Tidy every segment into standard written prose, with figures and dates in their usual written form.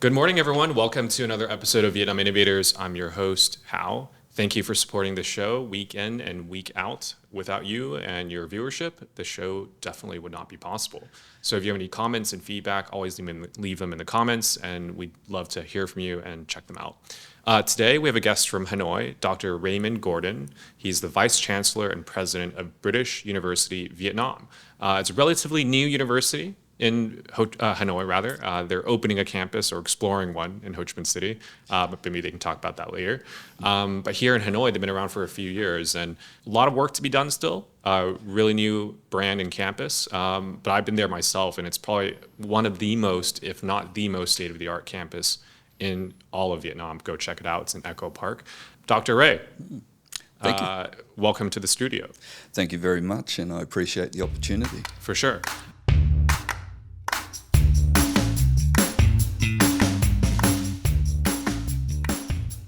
Good morning, everyone. Welcome to another episode of Vietnam Innovators. I'm your host, Hao. Thank you for supporting the show week in and week out. Without you and your viewership, the show definitely would not be possible. So if you have any comments and feedback, always leave them in the comments, and we'd love to hear from you and check them out. Today, we have a guest from Hanoi, Dr. Raymond Gordon. He's the Vice Chancellor and President of British University, Vietnam. It's a relatively new university in Hanoi, rather. They're opening a campus or exploring one in Ho Chi Minh City, but maybe they can talk about that later. But here in Hanoi, they've been around for a few years, and a lot of work to be done still. Really new brand and campus, but I've been there myself, and it's probably one of the most, if not the most, state-of-the-art campus in all of Vietnam. Go check it out. It's in Echo Park. Dr. Ray, Thank you. Welcome to the studio. Thank you very much, and I appreciate the opportunity. For sure.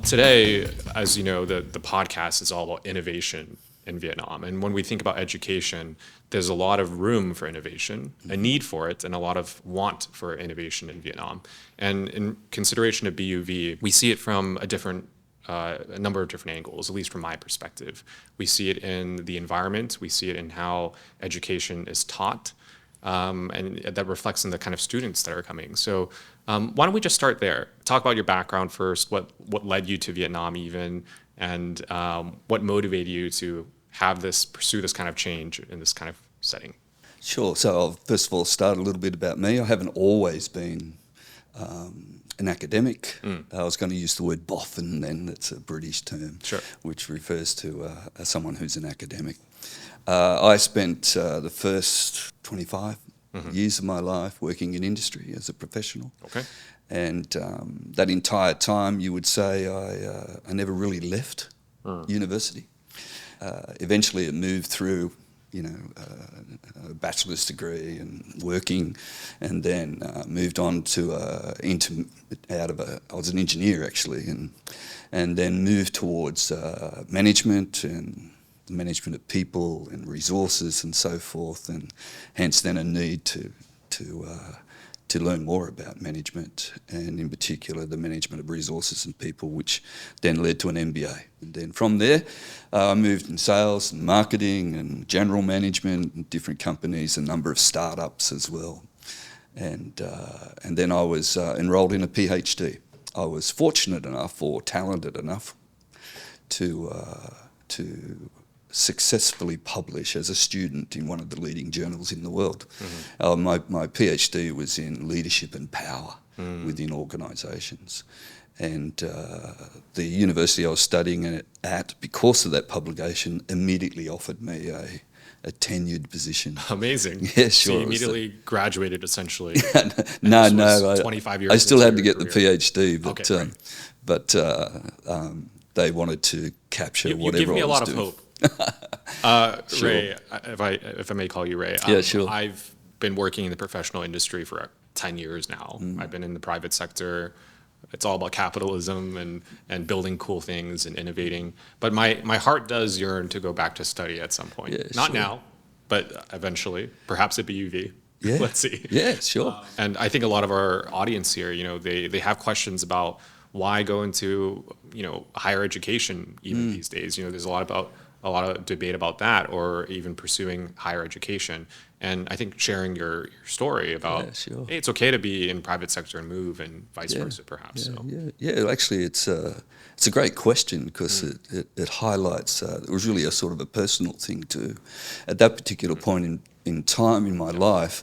Today, as you know, the podcast is all about innovation in Vietnam. And when we think about education, there's a lot of room for innovation, a need for it, and a lot of want for innovation in Vietnam. And in consideration of BUV, we see it from a number of different angles, at least from my perspective. We see it in the environment, we see it in how education is taught, and that reflects in the kind of students that are coming. So why don't we just start there? Talk about your background first, what led you to Vietnam even, and what motivated you to pursue this kind of change in this kind of setting? Sure. So I'll first of all start a little bit about me. I haven't always been an academic. I was going to use the word boffin then. That's a British term, Sure. which refers to someone who's an academic. I spent the first 25 years of my life working in industry as a professional. Okay. And that entire time, you would say, I never really left university. Eventually, it moved through, a bachelor's degree and working, and then moved on to I was an engineer actually, and then moved towards management and the management of people and resources and so forth, and hence then a need to learn more about management, and in particular the management of resources and people, which then led to an MBA. And then from there, I moved in sales and marketing and general management in different companies, a number of startups as well. And then I was enrolled in a PhD. I was fortunate enough or talented enough to successfully publish as a student in one of the leading journals in the world. My PhD was in leadership and power within organisations. And the university I was studying at, because of that publication, immediately offered me a tenured position. Amazing. Yeah, sure. So you immediately graduated, essentially. No, 25 years I still had to into get the your PhD, Okay, but they wanted to capture whatever I was doing. You give me a lot of hope. Sure. Ray, if I may call you Ray. Yeah, sure. I've been working in the professional industry for 10 years now. I've been in the private sector. It's all about capitalism and building cool things and innovating. But my heart does yearn to go back to study at some point. Yeah, Not sure. now, but eventually, perhaps at BUV. Yeah. Let's see. Yeah, sure. And I think a lot of our audience here, they have questions about why go into, higher education even these days. There's a lot of debate about that, or even pursuing higher education. And I think sharing your story about, Yeah, sure. hey, it's okay to be in private sector and move, and vice versa, perhaps. Yeah. Actually, it's a great question, because it highlights. It was really a sort of a personal thing too. At that particular point in time in my life,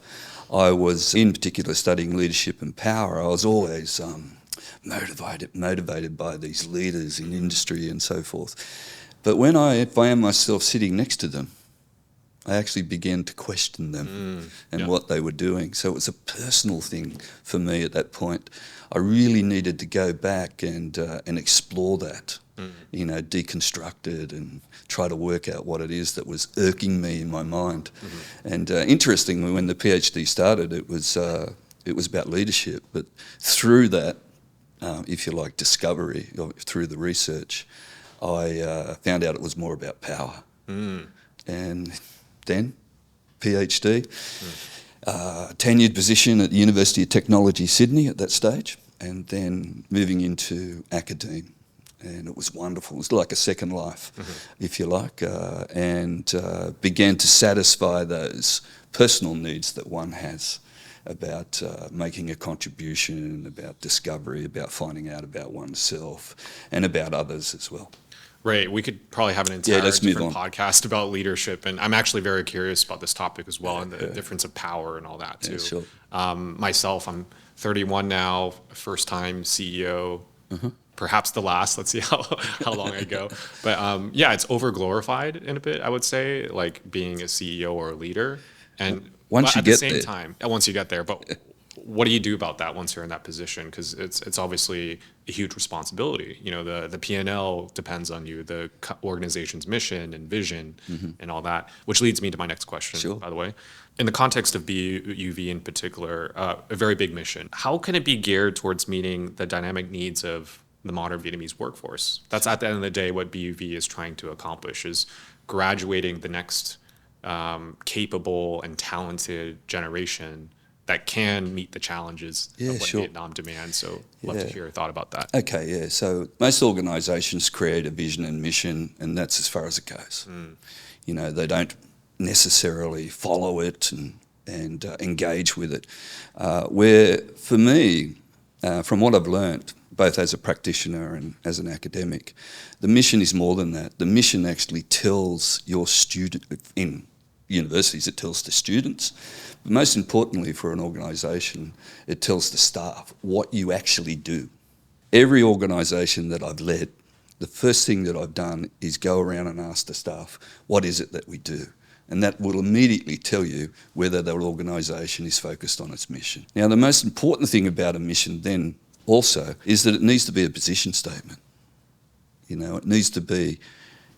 I was in particular studying leadership and power. I was always motivated by these leaders in industry and so forth. But when I found myself sitting next to them, I actually began to question them and what they were doing. So it was a personal thing for me at that point. I really needed to go back and explore that, deconstruct it and try to work out what it is that was irking me in my mind. And interestingly, when the PhD started, it was about leadership. But through that, if you like, discovery, through the research, I found out it was more about power. And then, PhD, tenured position at the University of Technology, Sydney at that stage. and then moving into academe. And it was wonderful. It was like a second life, if you like, and began to satisfy those personal needs that one has about making a contribution, about discovery, about finding out about oneself and about others as well. Right. We could probably have an entire different podcast about leadership. And I'm actually very curious about this topic as well, and the difference of power and all that too. Sure. Myself, I'm 31 now, first time CEO, perhaps the last. Let's see how long I go. But yeah, it's over glorified in a bit, I would say, like being a CEO or a leader. And once you at get the same there. time, once you get there, but what do you do about that once you're in that position? Because it's obviously a huge responsibility. You know, the P&L depends on you, the organization's mission and vision and all that, which leads me to my next question, by the way. In the context of BUV in particular, a very big mission, how can it be geared towards meeting the dynamic needs of the modern Vietnamese workforce? That's at the end of the day what BUV is trying to accomplish, is graduating the next capable and talented generation that can meet the challenges of what Vietnam demands. So love to hear your thought about that. Okay, yeah. So most organisations create a vision and mission, and that's as far as it goes. You know, they don't necessarily follow it and engage with it. Where, for me, from what I've learnt, both as a practitioner and as an academic, the mission is more than that. The mission actually tells your student, in universities it tells the students, but most importantly for an organisation, it tells the staff what you actually do. Every organisation that I've led, the first thing that I've done is go around and ask the staff, what is it that we do? And that will immediately tell you whether that organisation is focused on its mission. Now, the most important thing about a mission then also is that it needs to be a position statement. You know, it needs to be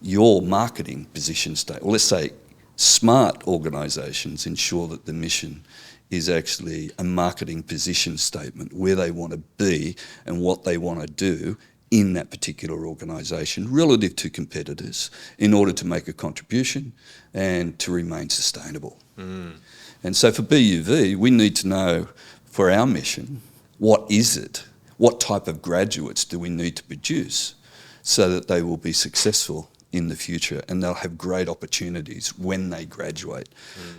your marketing position statement. Well, let's say smart organisations ensure that the mission is actually a marketing position statement, where they want to be and what they want to do in that particular organisation relative to competitors in order to make a contribution and to remain sustainable. And so for BUV, we need to know for our mission, what is it? What type of graduates do we need to produce so that they will be successful in the future and they'll have great opportunities when they graduate?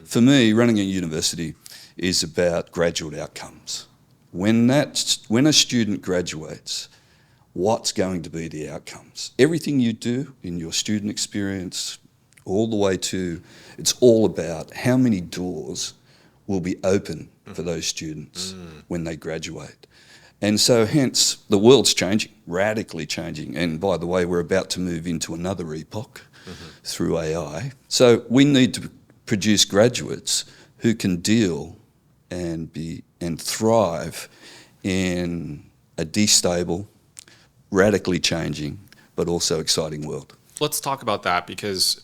For me, running a university is about graduate outcomes. When a student graduates, what's going to be the outcomes? Everything you do in your student experience, all the way to, it's all about how many doors will be open for those students when they graduate. And so hence the world's changing, radically changing. And by the way, we're about to move into another epoch through AI. So we need to produce graduates who can deal and thrive in a destable, radically changing, but also exciting world. Let's talk about that, because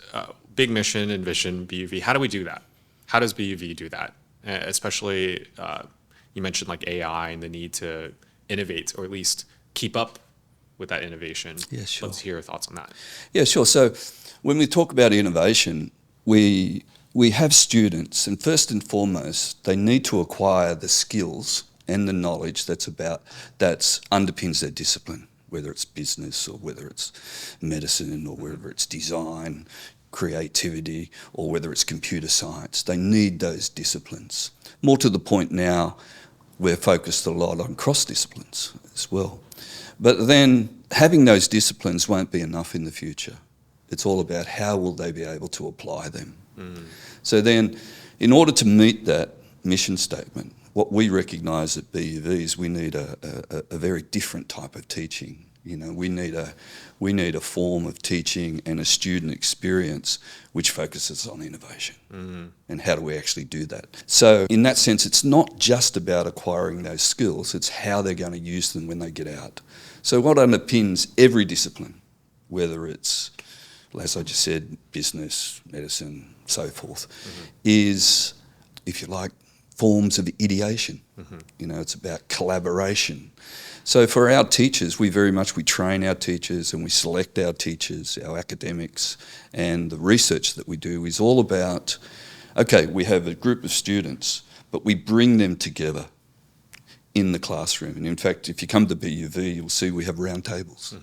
big mission and vision, BUV, how do we do that? How does BUV do that? Especially, you mentioned like AI and the need to innovate, or at least keep up with that innovation. Yeah, sure. Let's hear your thoughts on that. Yeah, sure. So when we talk about innovation, we have students, and first and foremost, they need to acquire the skills and the knowledge that underpins their discipline, whether it's business or whether it's medicine or whether it's design, creativity, or whether it's computer science. They need those disciplines. More to the point now, we're focused a lot on cross-disciplines as well. But then having those disciplines won't be enough in the future. It's all about how will they be able to apply them. So then, in order to meet that mission statement, what we recognise at BUV is we need a very different type of teaching. You know, we need a form of teaching and a student experience which focuses on innovation. And how do we actually do that? So in that sense, it's not just about acquiring those skills, it's how they're going to use them when they get out. So what underpins every discipline, whether it's, as I just said, business, medicine, so forth, is, if you like, forms of ideation. You know, it's about collaboration. So for our teachers, we train our teachers and we select our teachers, our academics, and the research that we do is all about, okay, we have a group of students, but we bring them together in the classroom. And in fact, if you come to BUV, you'll see we have round tables.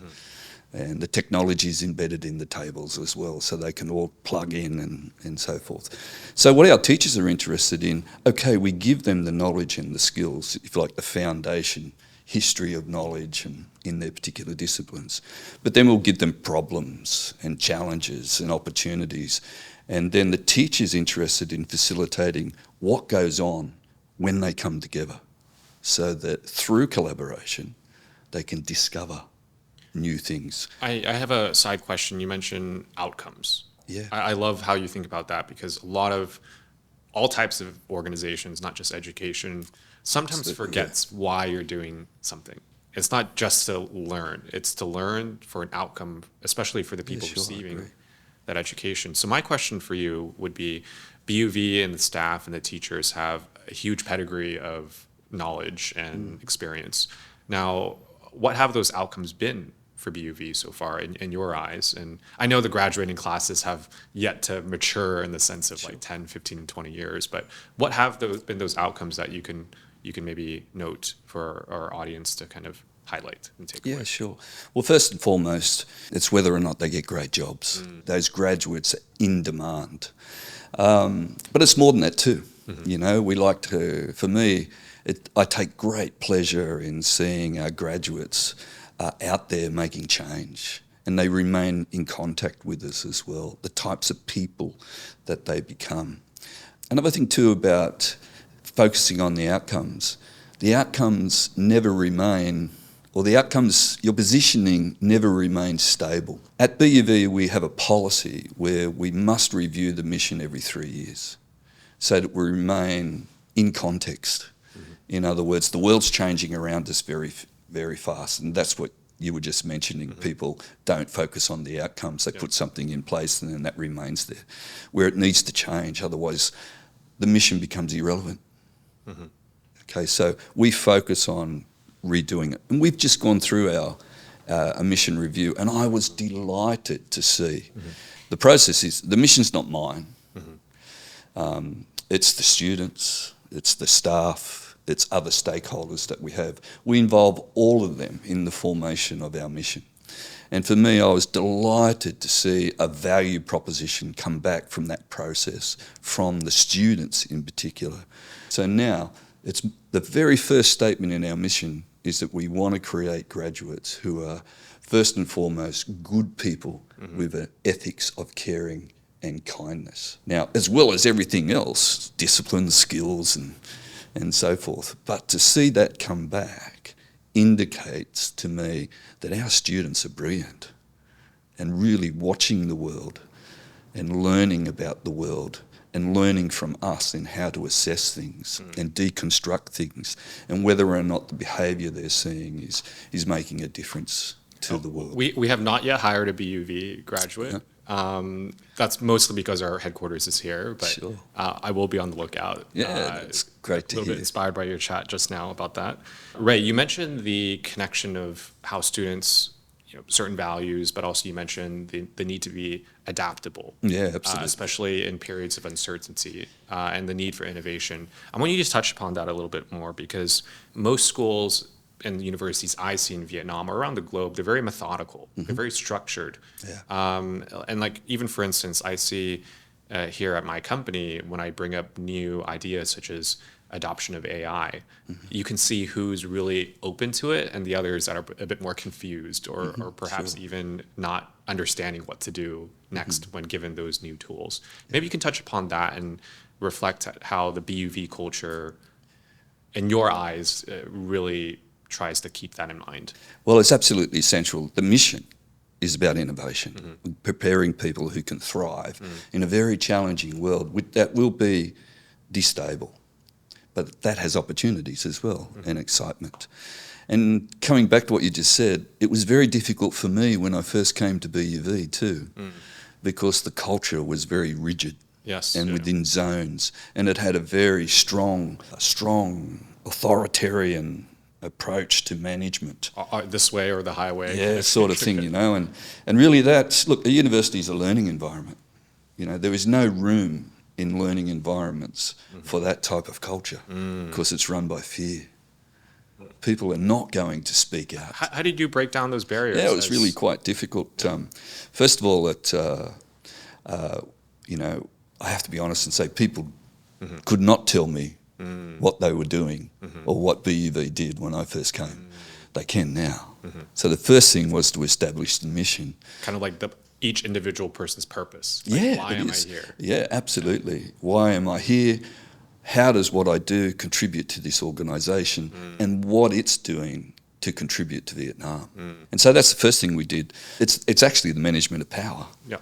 And the technology is embedded in the tables as well, so they can all plug in and so forth. So what our teachers are interested in, okay, we give them the knowledge and the skills, if you like, the foundation, history of knowledge and in their particular disciplines. But then we'll give them problems and challenges and opportunities. And then the teacher's interested in facilitating what goes on when they come together, so that through collaboration, they can discover new things. I have a side question. You mentioned outcomes. Yeah. I love how you think about that, because all types of organizations, not just education, sometimes forgets why you're doing something. It's not just to learn. It's to learn for an outcome, especially for the people receiving that education. So my question for you would be, BUV and the staff and the teachers have a huge pedigree of knowledge and experience. Now, what have those outcomes been for BUV so far in your eyes? And I know the graduating classes have yet to mature in the sense of like 10, 15, 20 years, but what have been those outcomes that you can maybe note for our audience to kind of highlight and take away? Yeah, sure. Well, first and foremost, it's whether or not they get great jobs. Those graduates are in demand. But it's more than that too. You know, we like to, for me, I take great pleasure in seeing our graduates out there making change, and they remain in contact with us as well, the types of people that they become. Another thing too about focusing on the outcomes never remain, or the outcomes, your positioning never remains stable. At BUV, we have a policy where we must review the mission every 3 years so that we remain in context. In other words, the world's changing around us very, very fast, and that's what you were just mentioning. People don't focus on the outcomes. They put something in place and then that remains there, where it needs to change. Otherwise, the mission becomes irrelevant. Okay, so we focus on redoing it. And we've just gone through our mission review, and I was delighted to see the process is, the mission's not mine. It's the students, it's the staff, it's other stakeholders that we have. We involve all of them in the formation of our mission. And for me, I was delighted to see a value proposition come back from that process, from the students in particular. So now, it's the very first statement in our mission is that we want to create graduates who are first and foremost good people with an ethics of caring and kindness. Now, as well as everything else, discipline, skills and so forth. But to see that come back indicates to me that our students are brilliant and really watching the world and learning about the world and learning from us in how to assess things and deconstruct things, and whether or not the behaviour they're seeing is making a difference to the world. We have not yet hired a BUV graduate. That's mostly because our headquarters is here, but I will be on the lookout. Yeah, it's great to hear. A little bit inspired by your chat just now about that. Ray, you mentioned the connection of how students, certain values, but also you mentioned the need to be adaptable. Yeah, absolutely. Especially in periods of uncertainty and the need for innovation. I want you to just touch upon that a little bit more, because most schools and universities I see in Vietnam or around the globe, they're very methodical. They're very structured. And like, even for instance, I see here at my company, when I bring up new ideas such as adoption of AI, you can see who's really open to it and the others that are a bit more confused or perhaps even not understanding what to do next when given those new tools. Maybe you can touch upon that and reflect how the BUV culture, in your eyes, really tries to keep that in mind. Well, it's absolutely essential. The mission is about innovation, preparing people who can thrive in a very challenging world that will be destable. But that has opportunities as well and excitement. And coming back to what you just said, it was very difficult for me when I first came to BUV too, because the culture was very rigid and within zones, and it had a very strong authoritarian approach to management. This way or the highway. Yeah, sort of thing, And really look, a university is a learning environment. There is no room in learning environments for that type of culture because it's run by fear. People are not going to speak out. How did you break down those barriers? Yeah, it was really quite difficult. First of all, I have to be honest and say people could not tell me what they were doing or what BUV did when I first came. They can now. So the first thing was to establish the mission. Kind of like each individual person's purpose. Why am I here? Yeah, absolutely. Why am I here? How does what I do contribute to this organisation and what it's doing to contribute to Vietnam? And so that's the first thing we did. It's actually the management of power. Yeah.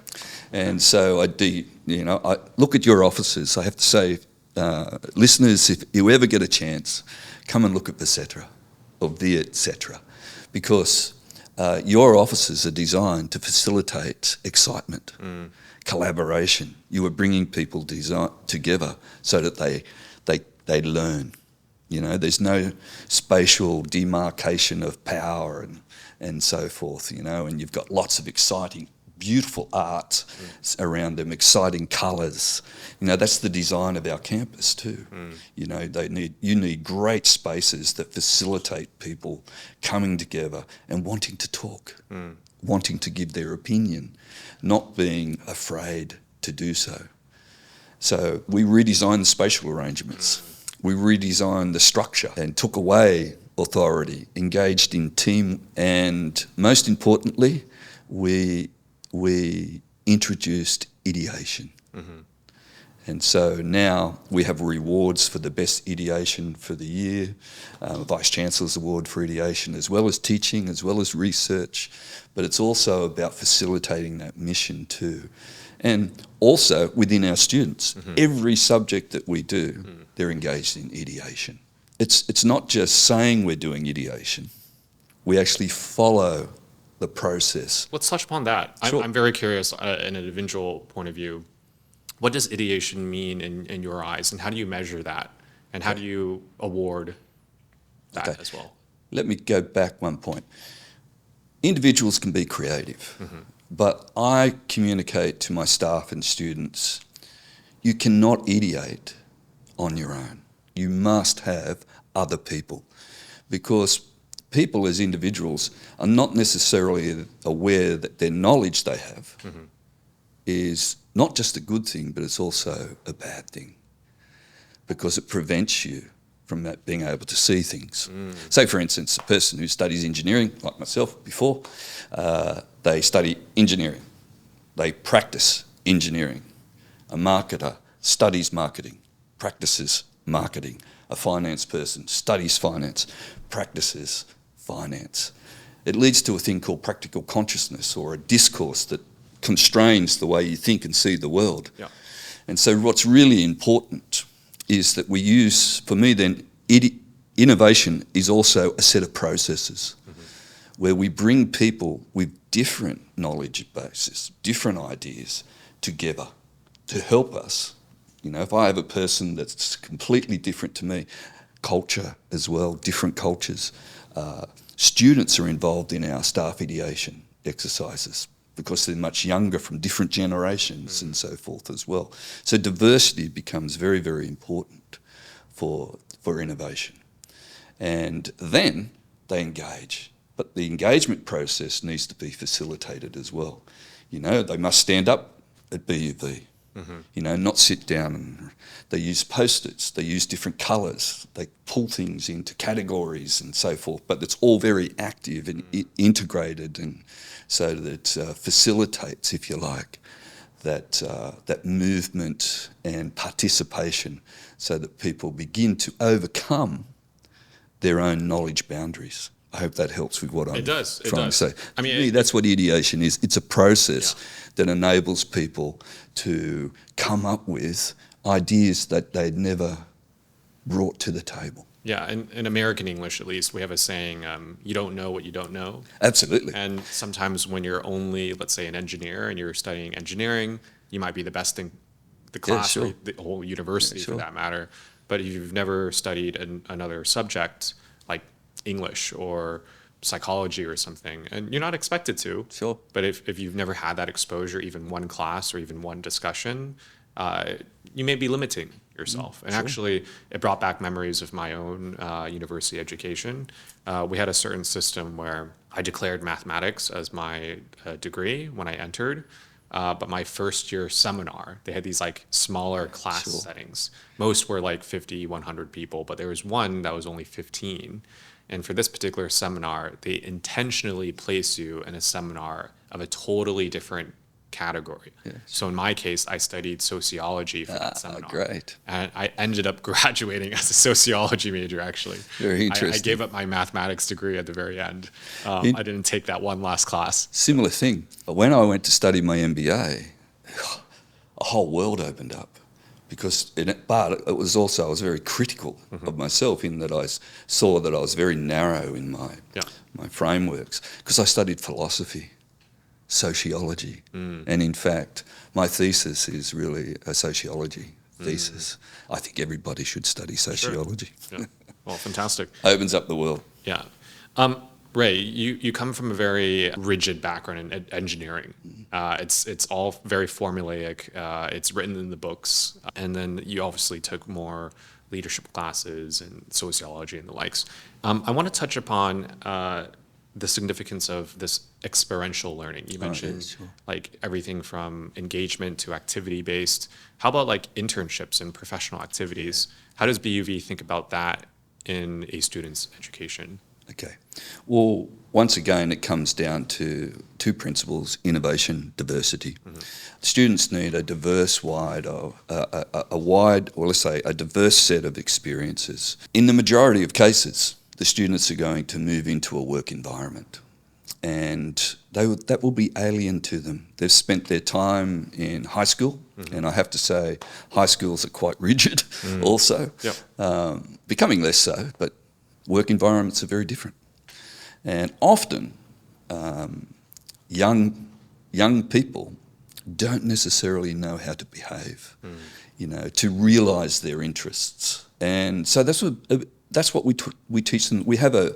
And so I look at your offices. I have to say, listeners, if you ever get a chance, come and look at Vietcetera or Vietcetera, because your offices are designed to facilitate excitement, collaboration. You are bringing people together so that they learn. There's no spatial demarcation of power and so forth, and you've got lots of exciting, beautiful art around them, exciting colours. That's the design of our campus too. You need great spaces that facilitate people coming together and wanting to talk, wanting to give their opinion, not being afraid to do so. So we redesigned the spatial arrangements. We redesigned the structure and took away authority, engaged in team, and most importantly, we introduced ideation. And so now we have rewards for the best ideation for the year, Vice Chancellor's Award for ideation, as well as teaching, as well as research. But it's also about facilitating that mission too. And also within our students, every subject that we do, they're engaged in ideation. It's not just saying we're doing ideation. We actually follow the process. Let's touch upon that. Sure. I'm very curious, in an individual point of view, what does ideation mean in your eyes, and how do you measure that, and how do you award that as well? Let me go back one point. Individuals can be creative, but I communicate to my staff and students, you cannot ideate on your own. You must have other people, because people as individuals are not necessarily aware that their knowledge they have is not just a good thing, but it's also a bad thing, because it prevents you from that being able to see things. Say, for instance, a person who studies engineering, like myself before, they study engineering, they practice engineering. A marketer studies marketing, practices marketing. A finance person studies finance, practices finance. It leads to a thing called practical consciousness, or a discourse that constrains the way you think and see the world. Yeah. And so what's really important is that we use, for me then, innovation is also a set of processes where we bring people with different knowledge bases, different ideas together to help us. If I have a person that's completely different to me, culture as well, different cultures, students are involved in our staff ideation exercises because they're much younger, from different generations and so forth as well. So diversity becomes very, very important for innovation. And then they engage. But the engagement process needs to be facilitated as well. They must stand up at BUV, not sit down. And they use Post-its, they use different colours, they pull things into categories and so forth, but it's all very active and integrated, and so that facilitates, if you like, that movement and participation, so that people begin to overcome their own knowledge boundaries. I hope that helps with what I'm trying to say. I mean, to me, that's what ideation is. It's a process that enables people to come up with ideas that they'd never brought to the table. Yeah, in American English, at least, we have a saying, you don't know what you don't know. Absolutely. And sometimes when you're only, let's say, an engineer and you're studying engineering, you might be the best in the class, or the whole university for that matter. But if you've never studied another subject, like English or psychology or something, and you're not expected to, but if you've never had that exposure, even one class or even one discussion, you may be limiting yourself. And actually, it brought back memories of my own university education. We had a certain system where I declared mathematics as my degree when I entered. But my first year seminar, they had these like smaller class settings. Most were like 50, 100 people, but there was one that was only 15. And for this particular seminar, they intentionally place you in a seminar of a totally different category. Yes. So in my case, I studied sociology for that seminar. Great. And I ended up graduating as a sociology major, actually. Very interesting. I gave up my mathematics degree at the very end. I didn't take that one last class. Similar thing. When I went to study my MBA, a whole world opened up. But it was also, I was very critical of myself in that I saw that I was very narrow in my frameworks, because I studied philosophy, sociology, and in fact, my thesis is really a sociology thesis. I think everybody should study sociology. Sure. Yeah. Well, fantastic. Opens up the world. Yeah. Ray, you come from a very rigid background in engineering. It's all very formulaic. It's written in the books. And then you obviously took more leadership classes and sociology and the likes. I want to touch upon the significance of this experiential learning. You mentioned like everything from engagement to activity-based. How about like internships and professional activities? How does BUV think about that in a student's education? Okay. Well, once again, it comes down to two principles: innovation, diversity. Students need a diverse, a diverse set of experiences. In the majority of cases, the students are going to move into a work environment, and that will be alien to them. They've spent their time in high school, and I have to say, high schools are quite rigid also, becoming less so, but work environments are very different. And often, young people don't necessarily know how to behave, to realise their interests. And so that's what we teach them. We have a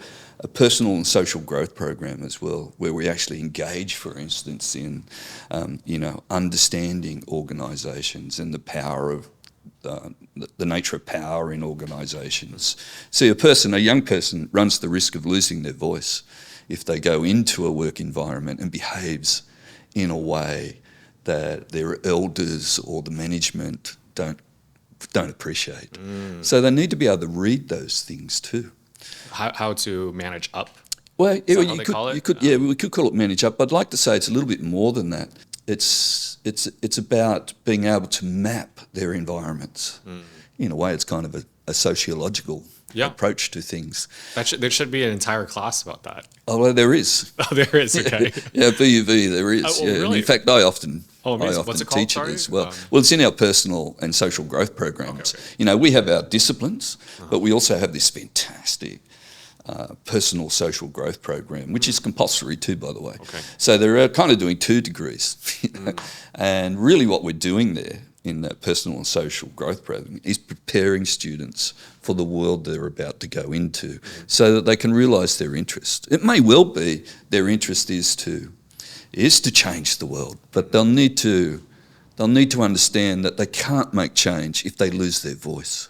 personal and social growth program as well, where we actually engage, for instance, in understanding organisations and the power of the nature of power in organisations. See, a young person runs the risk of losing their voice if they go into a work environment and behaves in a way that their elders or the management don't appreciate. So they need to be able to read those things too. How to manage up? Well, we could call it manage up, but I'd like to say it's a little bit more than that. It's about being able to map their environments. In a way, it's kind of a sociological approach to things. There should be an entire class about that. Oh, well, there is. Oh, there is, okay. BUV, there is. Oh, well, really? In fact, I often What's it called, teach it as well. Well, it's in our personal and social growth programs. Okay. We have our disciplines, but we also have this fantastic personal social growth program, which is compulsory too, by the way. Okay. So they're kind of doing 2 degrees. And really what we're doing there in that personal and social growth program is preparing students for the world they're about to go into so that they can realise their interest. It may well be their interest is to change the world, but they'll need to understand that they can't make change if they lose their voice.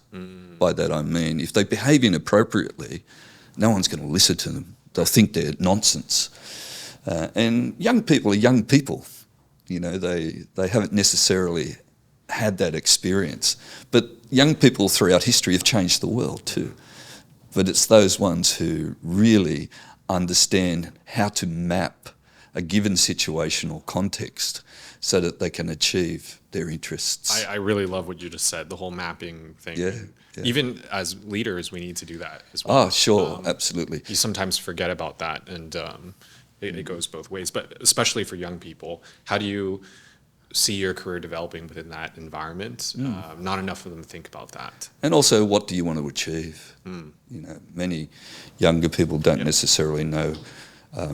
By that I mean, if they behave inappropriately, no one's going to listen to them. They'll think they're nonsense. And young people are young people. They haven't necessarily had that experience. But young people throughout history have changed the world too. But it's those ones who really understand how to map a given situational context so that they can achieve their interests. I really love what you just said, the whole mapping thing. Yeah. Even as leaders, we need to do that as well. Oh, sure, absolutely. You sometimes forget about that, and it goes both ways. But especially for young people, how do you see your career developing within that environment? Not enough of them think about that. And also, what do you want to achieve? Many younger people don't necessarily know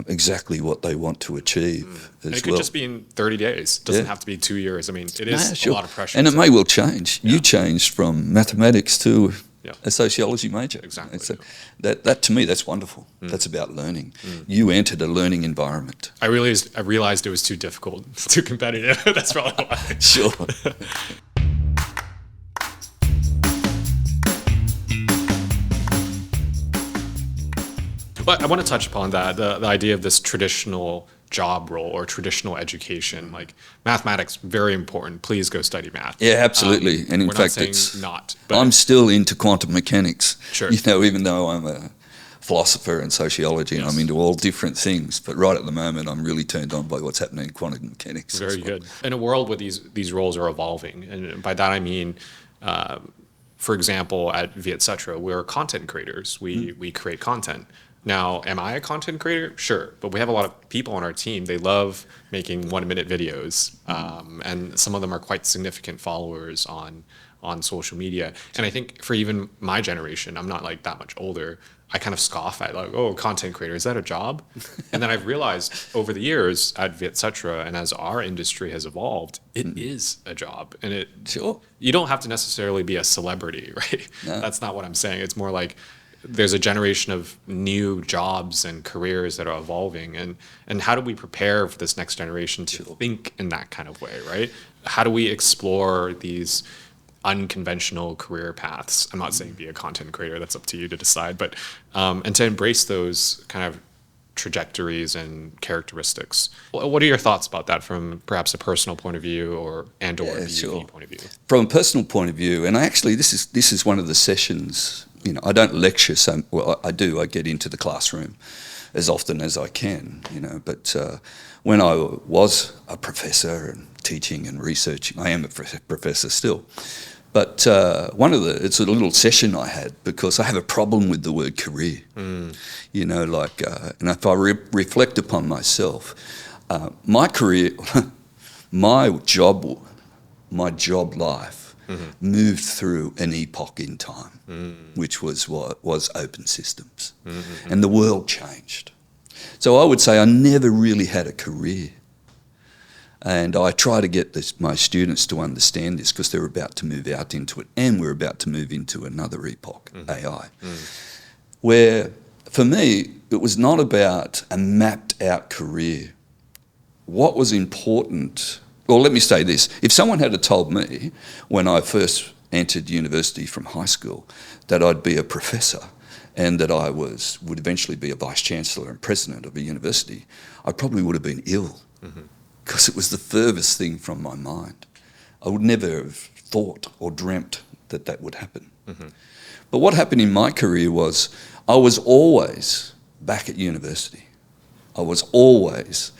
exactly what they want to achieve as well. It could just be in 30 days. It doesn't have to be 2 years. I mean, it is a lot of pressure. And it may well change. You changed from mathematics to Yeah. a sociology major. Exactly. That to me, that's wonderful. That's about learning. You entered a learning environment. I realized it was too difficult, too competitive. That's probably why. Sure. Well, I want to touch upon that, the idea of this traditional job role or traditional education. Like mathematics, very important. Please go study math. Yeah, absolutely. And in we're fact, not saying not. But I'm still into quantum mechanics. Sure. You know, even though I'm a philosopher and sociology, and I'm into all different things. But right at the moment, I'm really turned on by what's happening in quantum mechanics. Very good. In a world where these roles are evolving, and by that I mean, for example, at Vietcetera, we're content creators. We create content. Now, am I a content creator? Sure. But we have a lot of people on our team. They love making 1-minute videos. And some of them are quite significant followers on social media. And I think for even my generation, I'm not like that much older, I kind of scoff at like, oh, content creator, is that a job? And then I've realized over the years at Vietcetera and as our industry has evolved, it is a job. And you don't have to necessarily be a celebrity, right? No. That's not what I'm saying. It's more like there's a generation of new jobs and careers that are evolving. And how do we prepare for this next generation to think in that kind of way, right? How do we explore these unconventional career paths? I'm not saying be a content creator, that's up to you to decide, but and to embrace those kind of trajectories and characteristics. What are your thoughts about that from perhaps a personal point of view or a BUV point of view? From a personal point of view, and actually this is one of the sessions, you know, I don't lecture, so well, I do, I get into the classroom as often as I can, you know, but when I was a professor and teaching and researching, I am a professor still, but it's a little session I had because I have a problem with the word career. You know, like, and if I reflect upon myself, my career, my job life moved through an epoch in time, which was what was open systems, and the world changed. So I would say I never really had a career. And I try to get my students to understand this because they're about to move out into it, and we're about to move into another epoch, AI, where for me, it was not about a mapped out career. What was important, well, let me say this. If someone had told me when I first entered university from high school that I'd be a professor and that I would eventually be a vice chancellor and president of a university, I probably would have been ill. Because it was the furthest thing from my mind. I would never have thought or dreamt that that would happen. But what happened in my career was I was always back at university. I was always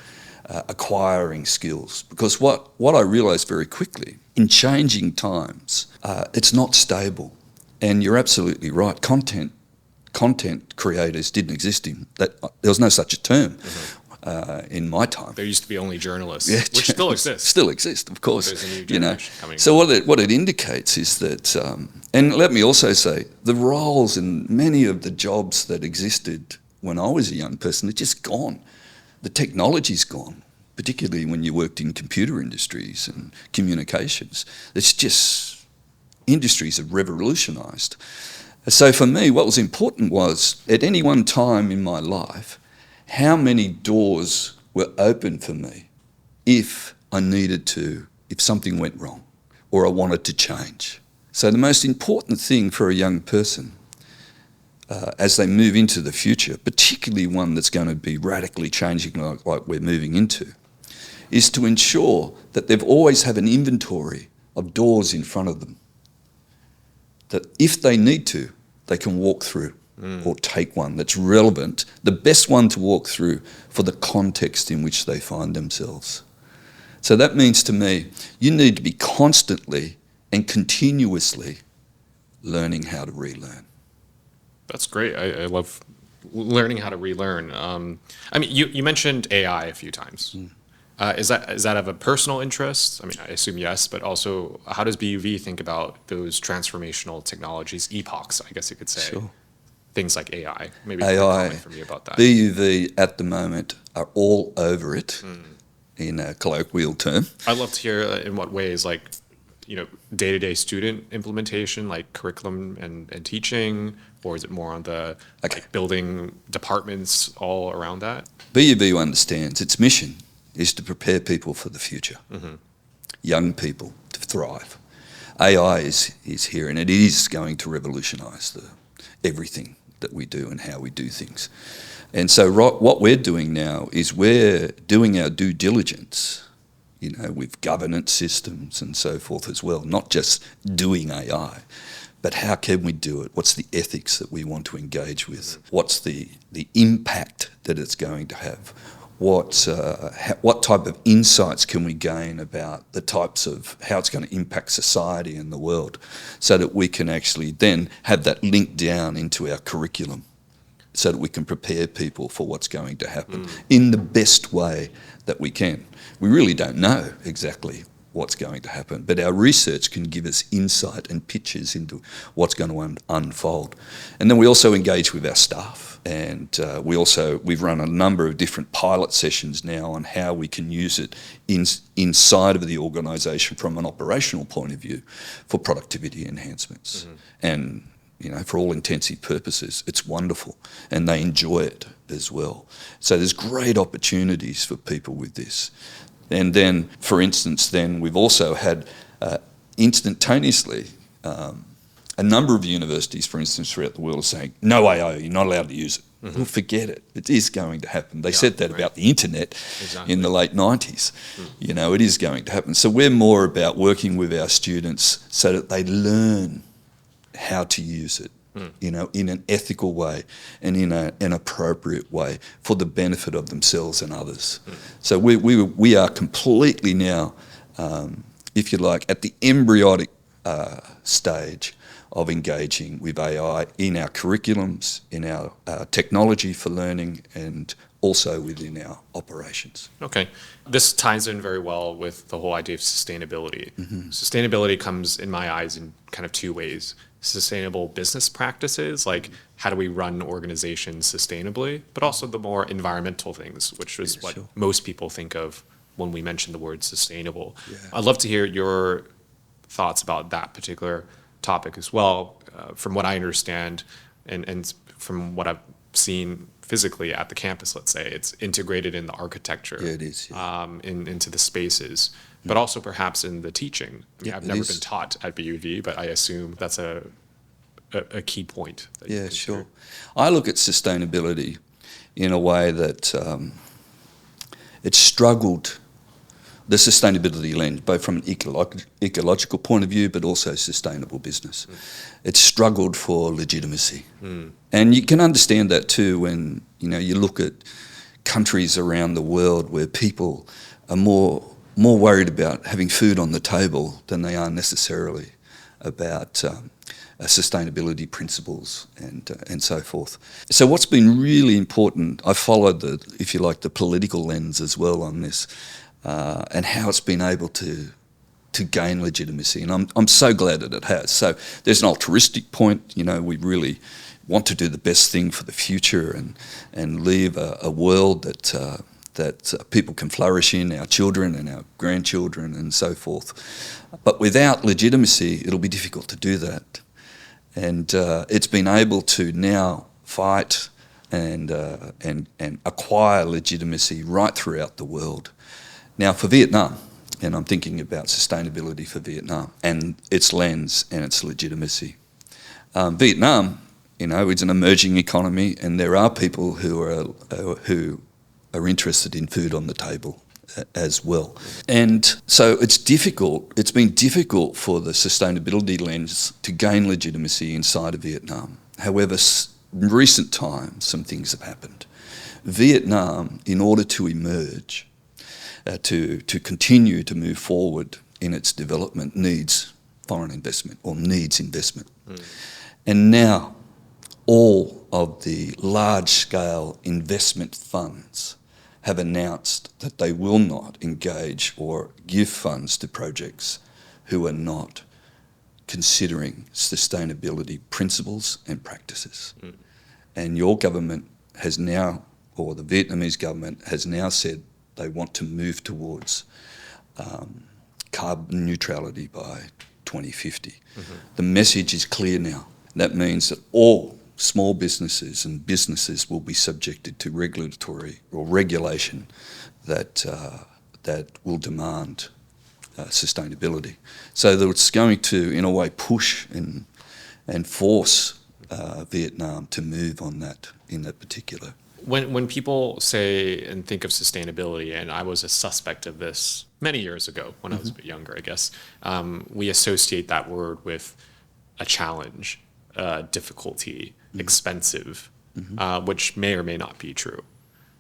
acquiring skills, because what I realised very quickly, in changing times, it's not stable. And you're absolutely right, content creators didn't exist there was no such a term. In my time, there used to be only journalists, which still exists. Still exist, of course. There's a new generation coming. So what it indicates is that, and let me also say, the roles and many of the jobs that existed when I was a young person are just gone. The technology's gone, particularly when you worked in computer industries and communications. It's just industries have revolutionised. So for me, what was important was at any one time in my life, how many doors were open for me if something went wrong or I wanted to change. So the most important thing for a young person as they move into the future, particularly one that's going to be radically changing like we're moving into, is to ensure that they've always have an inventory of doors in front of them, that if they need to, they can walk through. Or take one that's relevant, the best one to walk through for the context in which they find themselves. So that means to me, you need to be constantly and continuously learning how to relearn. That's great. I love learning how to relearn. I mean, you mentioned AI a few times. Is that of a personal interest? I mean, I assume yes, but also how does BUV think about those transformational technologies, epochs, I guess you could say? Sure. Things like AI. Maybe AI, comment from you about that. BUV at the moment are all over it in a colloquial term. I'd love to hear in what ways, like, you know, day-to-day student implementation, like curriculum and teaching, or is it more on the like building departments all around that? BUV understands its mission is to prepare people for the future, young people to thrive. AI is here, and it is going to revolutionise everything that we do and how we do things. And so what we're doing now is we're doing our due diligence, with governance systems and so forth as well, not just doing AI, but how can we do it? What's the ethics that we want to engage with? What's the impact that it's going to have? What type of insights can we gain about the types of how it's going to impact society and the world, so that we can actually then have that link down into our curriculum, so that we can prepare people for what's going to happen in the best way that we can. We really don't know exactly what's going to happen, but our research can give us insight and pictures into what's going to unfold. And then we also engage with our staff, and we've run a number of different pilot sessions now on how we can use it inside of the organisation from an operational point of view for productivity enhancements. And for all intensive purposes, it's wonderful, and they enjoy it as well. So there's great opportunities for people with this. And then, for instance, we've also had instantaneously a number of universities, for instance, throughout the world are saying, no AI, you're not allowed to use it. Well, forget it. It is going to happen. They said that about the internet in the late 90s. It is going to happen. So we're more about working with our students so that they learn how to use it, in an ethical way and in an appropriate way for the benefit of themselves and others. So we are completely now, if you like, at the embryonic stage of engaging with AI in our curriculums, in our technology for learning, and also within our operations. Okay. This ties in very well with the whole idea of sustainability. Sustainability comes, in my eyes, in kind of two ways. Sustainable business practices, like how do we run organizations sustainably, but also the more environmental things, which is what most people think of when we mention the word sustainable. I'd love to hear your thoughts about that particular topic as well. From what I understand, and from what I've seen physically at the campus, let's say, it's integrated in the architecture, it is, into the spaces, but also perhaps in the teaching. I've never been taught at BUV, but I assume that's a key point. Sure. I look at sustainability in a way that it's struggled, the sustainability lens, both from an ecological point of view, but also sustainable business. It's struggled for legitimacy. And you can understand that too when you look at countries around the world where people are more worried about having food on the table than they are necessarily about sustainability principles and so forth. So what's been really important, I followed the political lens as well on this, and how it's been able to gain legitimacy, and I'm so glad that it has. So there's an altruistic point, we really want to do the best thing for the future and leave a world that people can flourish in, our children and our grandchildren and so forth. But without legitimacy, it'll be difficult to do that. And it's been able to now fight and acquire legitimacy right throughout the world. Now for Vietnam, and I'm thinking about sustainability for Vietnam and its lens and its legitimacy. Vietnam, it's an emerging economy, and there are people who are interested in food on the table as well. And so it's been difficult for the sustainability lens to gain legitimacy inside of Vietnam. However, in recent times, some things have happened. Vietnam, in order to emerge, to continue to move forward in its development, needs foreign investment or needs investment. And now all of the large-scale investment funds have announced that they will not engage or give funds to projects who are not considering sustainability principles and practices. And your government has now, or the Vietnamese government has now said they want to move towards carbon neutrality by 2050. The message is clear now. That means that all small businesses and businesses will be subjected to regulatory or regulation that will demand sustainability. So that it's going to, in a way, push and force Vietnam to move on that in that particular. When people say and think of sustainability, and I was a suspect of this many years ago when I was a bit younger, I guess, we associate that word with a challenge, difficulty, expensive, which may or may not be true.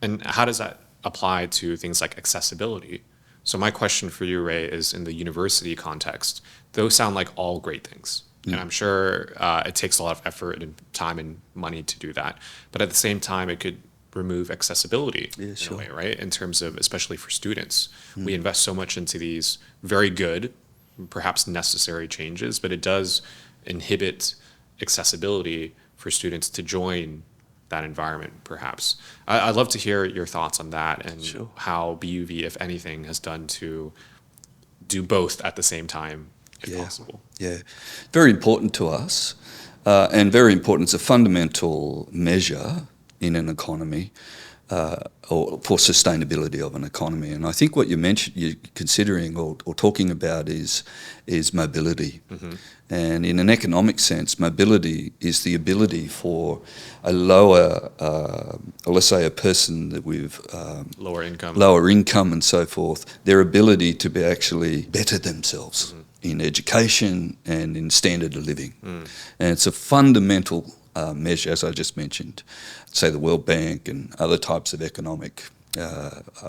And how does that apply to things like accessibility? So my question for you, Ray, is in the university context, those sound like all great things. And I'm sure it takes a lot of effort and time and money to do that. But at the same time, it could remove accessibility in a way, right? In terms of, especially for students, we invest so much into these very good, perhaps necessary changes, but it does inhibit accessibility for students to join that environment, perhaps. I'd love to hear your thoughts on that and how BUV, if anything, has done to do both at the same time, if possible. Yeah, very important to us, and very important. It's a fundamental measure in an economy, or for sustainability of an economy. And I think what you're considering or talking about is mobility. And in an economic sense, mobility is the ability for a lower, let's say a person that with lower income and so forth, their ability to be actually better themselves in education and in standard of living. And it's a fundamental measure, as I just mentioned. Say the World Bank and other types of economic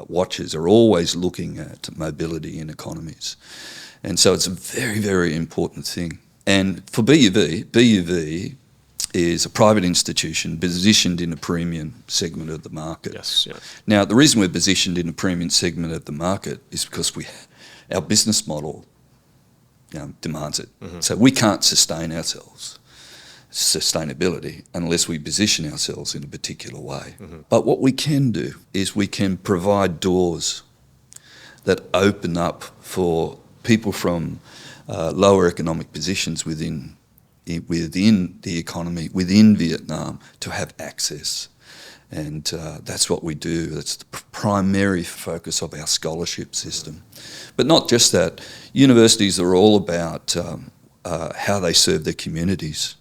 watchers are always looking at mobility in economies. And so it's a very, very important thing. And for BUV is a private institution positioned in a premium segment of the market. Yes. Now, the reason we're positioned in a premium segment of the market is because our business model demands it. So we can't sustain ourselves, sustainability, unless we position ourselves in a particular way. But what we can do is we can provide doors that open up for people from lower economic positions within the economy, within Vietnam, to have access. And that's what we do. That's the primary focus of our scholarship system. But not just that. Universities are all about how they serve their communities.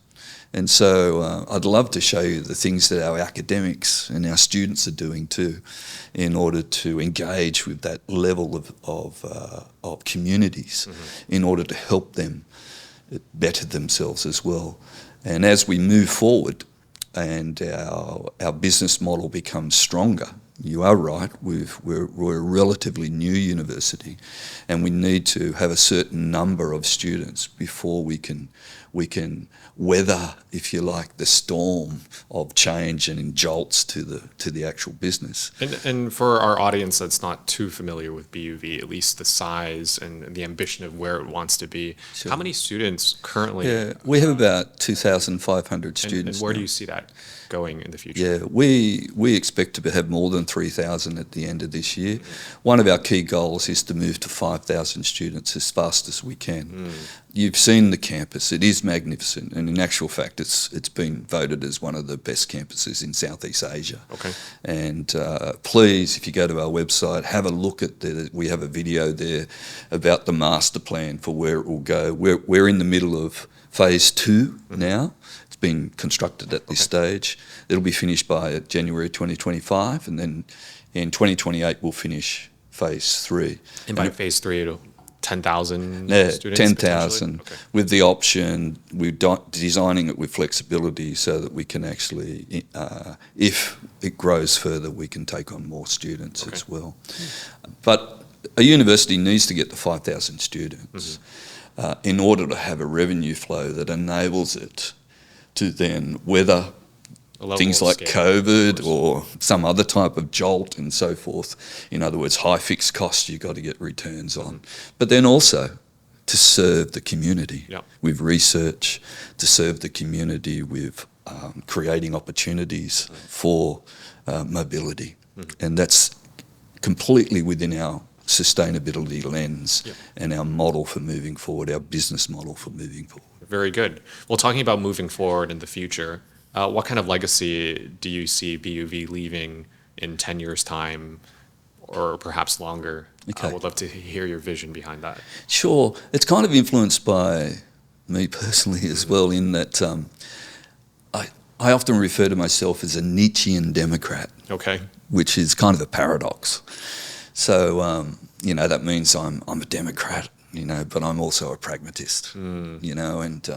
And so I'd love to show you the things that our academics and our students are doing too, in order to engage with that level of communities, in order to help them better themselves as well. And as we move forward and our business model becomes stronger, you are right, we're a relatively new university, and we need to have a certain number of students before we can weather, if you like, the storm of change and in jolts to the actual business. And for our audience that's not too familiar with BUV, at least the size and the ambition of where it wants to be, how many students currently? Yeah, we have about 2,500 students. And where now. do you see that going in the future? Yeah, we expect to have more than 3,000 at the end of this year. One of our key goals is to move to 5,000 students as fast as we can. You've seen the campus; it is magnificent, and in actual fact, it's been voted as one of the best campuses in Southeast Asia. Okay. And please, if you go to our website, have a look at we have a video there about the master plan for where it will go. We're in the middle of phase 2 now. It's been constructed at this stage. It'll be finished by January 2025, and then in 2028 we'll finish phase 3. And by phase 3, it'll 10,000 students? 10,000 with the option. We're designing it with flexibility so that we can actually, if it grows further, we can take on more students as well. But a university needs to get to 5,000 students in order to have a revenue flow that enables it to then weather things like COVID or some other type of jolt and so forth. In other words, high fixed costs you've got to get returns on. But then also to serve the community with research, to serve the community with creating opportunities for mobility. And that's completely within our sustainability lens and our model for moving forward, our business model for moving forward. Very good. Well, talking about moving forward in the future, what kind of legacy do you see BUV leaving in 10 years' time or perhaps longer? I would love to hear your vision behind that. Sure. It's kind of influenced by me personally as well, in that I often refer to myself as a Nietzschean Democrat. Okay. Which is kind of a paradox. So, that means I'm a Democrat, but I'm also a pragmatist, and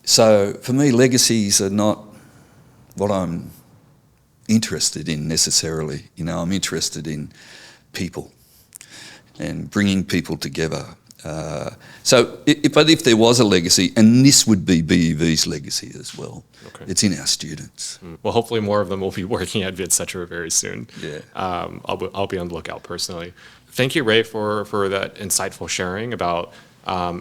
so for me, legacies are not what I'm interested in necessarily. I'm interested in people and bringing people together. But if there was a legacy, and this would be BUV's legacy as well, okay. It's in our students. Well, hopefully more of them will be working at Vietcetera very soon. Yeah. I'll be on the lookout personally. Thank you, Ray, for that insightful sharing about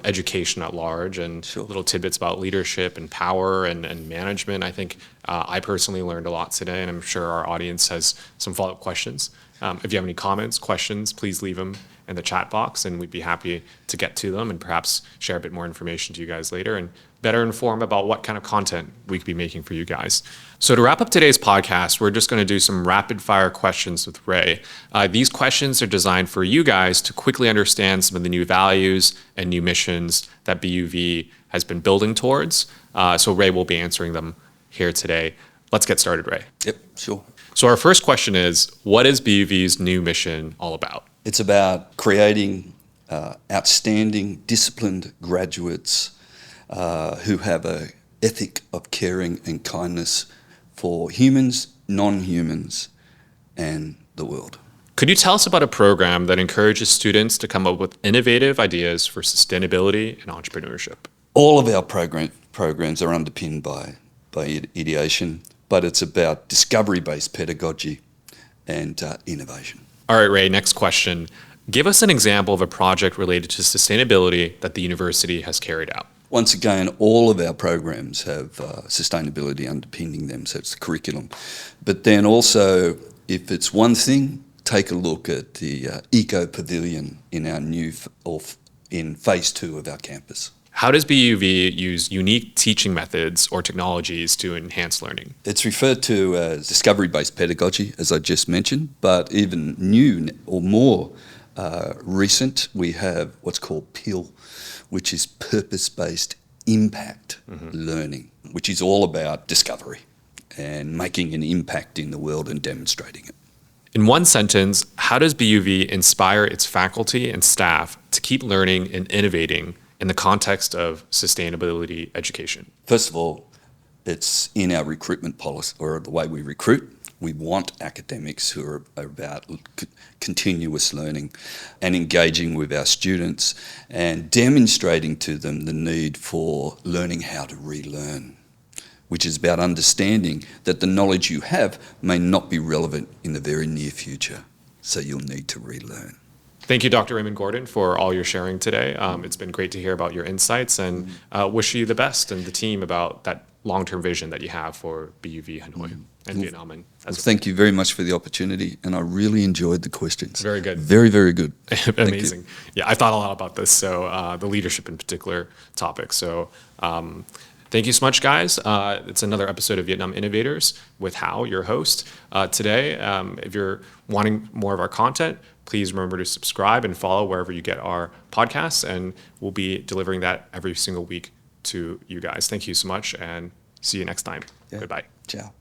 education at large and Sure. little tidbits about leadership and power and management. I think I personally learned a lot today, and I'm sure our audience has some follow-up questions. If you have any comments, questions, please leave them in the chat box, and we'd be happy to get to them and perhaps share a bit more information to you guys later and better inform about what kind of content we could be making for you guys. So to wrap up today's podcast, we're just going to do some rapid fire questions with Ray. These questions are designed for you guys to quickly understand some of the new values and new missions that BUV has been building towards. So Ray will be answering them here today. Let's get started, Ray. Yep, sure. So our first question is, what is BUV's new mission all about? It's about creating outstanding, disciplined graduates who have an ethic of caring and kindness for humans, non-humans, and the world. Could you tell us about a program that encourages students to come up with innovative ideas for sustainability and entrepreneurship? All of our programs are underpinned by ideation, but it's about discovery-based pedagogy and innovation. All right, Ray, next question. Give us an example of a project related to sustainability that the university has carried out. Once again, all of our programs have sustainability underpinning them, so it's the curriculum. But then also, if it's one thing, take a look at the Eco Pavilion in our in phase 2 of our campus. How does BUV use unique teaching methods or technologies to enhance learning? It's referred to as discovery-based pedagogy, as I just mentioned, but even new or more recent, we have what's called PIL, which is purpose-based impact learning, which is all about discovery and making an impact in the world and demonstrating it. In one sentence, how does BUV inspire its faculty and staff to keep learning and innovating in the context of sustainability education? First of all, it's in our recruitment policy, or the way we recruit. We want academics who are about continuous learning and engaging with our students and demonstrating to them the need for learning how to relearn, which is about understanding that the knowledge you have may not be relevant in the very near future, so you'll need to relearn. Thank you, Dr. Raymond Gordon, for all your sharing today. It's been great to hear about your insights, and wish you the best and the team about that long-term vision that you have for BUV Hanoi and Vietnam. And thank you very much for the opportunity, and I really enjoyed the questions. Very good. Very, very good. Amazing. Yeah, I thought a lot about this, so the leadership in particular topic. So thank you so much, guys. It's another episode of Vietnam Innovators with Hao, your host. Today, if you're wanting more of our content, please remember to subscribe and follow wherever you get our podcasts, and we'll be delivering that every single week to you guys. Thank you so much, and see you next time. Yeah. Goodbye. Ciao.